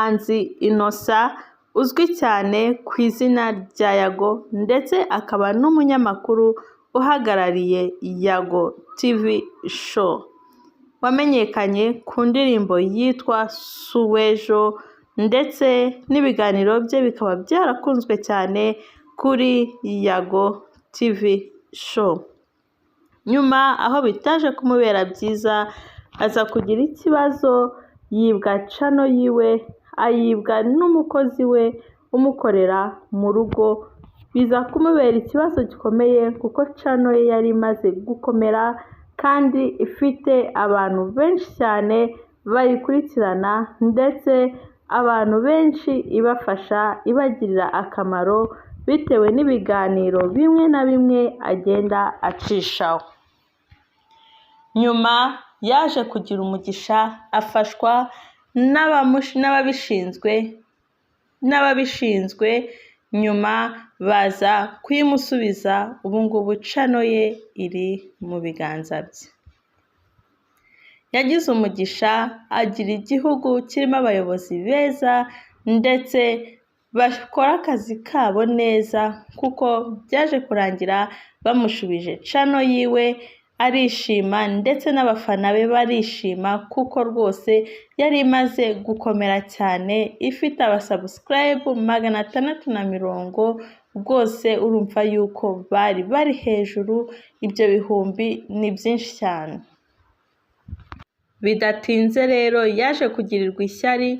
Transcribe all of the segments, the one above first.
umuhanzi Innocent uzwi cyane ku izina rya Yago ndetse akaba n'umunyamakuru uhagarariye Yago TV show wamenyekanye ku ndirimbo yitwa Suwejo ndetse n'ibiganiro bye bikaba byarakunzwe cyane kuri Yago TV show. Nyuma aho bitaje kumubera byiza aza kugira ikibazo yibwa channel yiwe, ayibwa n'umukozi we umukorera mu rugo, biza kumubera ikibazo gikomeye kuko channel ye yari imaze gukomera kandi ifite abantu benshi cyane bayikurikirana ndetse abantu benshi ibafasha ibagirira akamaro bitewe n'ibiganiro bimwe na bimwe agenda acishaho. Nyuma yaje kugira umugisha afashwa n'ababishinzwe nyuma baza kuyimusubiza, ubu ngubu channel ye iri mu biganza bye. Yagize umugisha agira igihugu kirimo abayobozi beza ndetse bakora akazi kabo neza kuko byaje kurangira bamushubije channel yiwe, arishima ndetse n'abafana be barishima kuko rwose yari imaze gukomera cyane, ifite abasubscribe 650, rwose urumva yuko bari hejuru, ibyo bihumbi ni byinshi cyane. Bidatinze rero yaje kugirirwa ishyari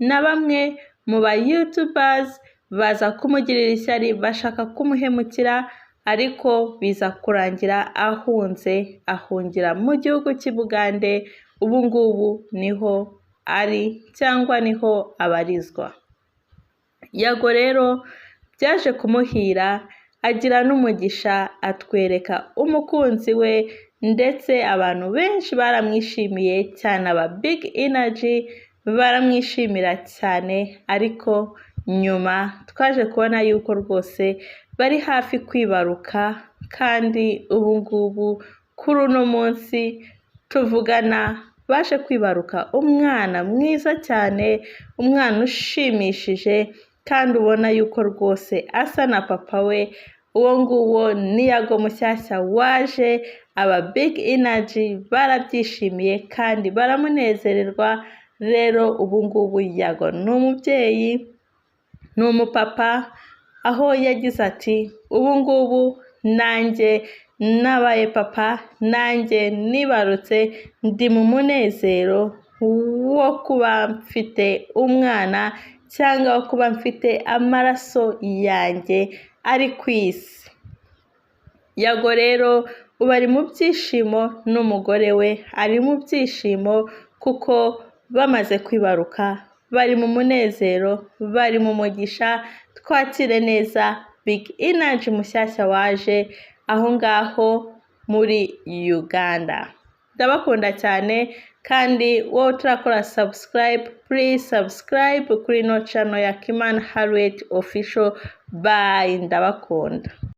na bamwe mu ba YouTubers, baza kumugirira ishyari bashaka kumuhemukira, ariko biza kurangira ahungira mu gihugu cy'i Bugande, ubu ngubu niho ari cyangwa niho abarizwa. Yago rero byaje kumuhira agira n'umugisha atwereka umukunzi we ndetse abantu benshi baramwishimiye cyane, aba Big Energy baramwishimira cyane, ariko nyuma twaje kubona yuko rwose bari hafi kwibaruka kandi ubu ngubu kuri uno munsi tuvugana baje kwibaruka umwana mwiza cyane, umwana ushimishije kandi ubona yuko rwose asa na papa we. Uwo nguwo ni Yago mushyashya waje, aba Big Energy barabyishimiye kandi baramunezererwa. Rero ubu ngubu Yago ni umubyeyi, ni umupapa, aho yagize ati ubu ngubu nanjye nabaye papa, nanjye nibarutse, ndi mu munezero wo kuba mfite umwana cyangwa wo kuba mfite amaraso yanjye ari ku isi. Yago rero ubu ari mu byishimo n'umugore we ari mu byishimo kuko bamaze kwibaruka, bari mu munezero, bari mu mugisha. Twakire neza Big Energy mushyashya waje aho ngaho muri Uganda. Ndabakunda cyane kandi wowe turakora subscribe, please subscribe kuri no channel ya Kimani Harriet Official. Bye, ndabakunda.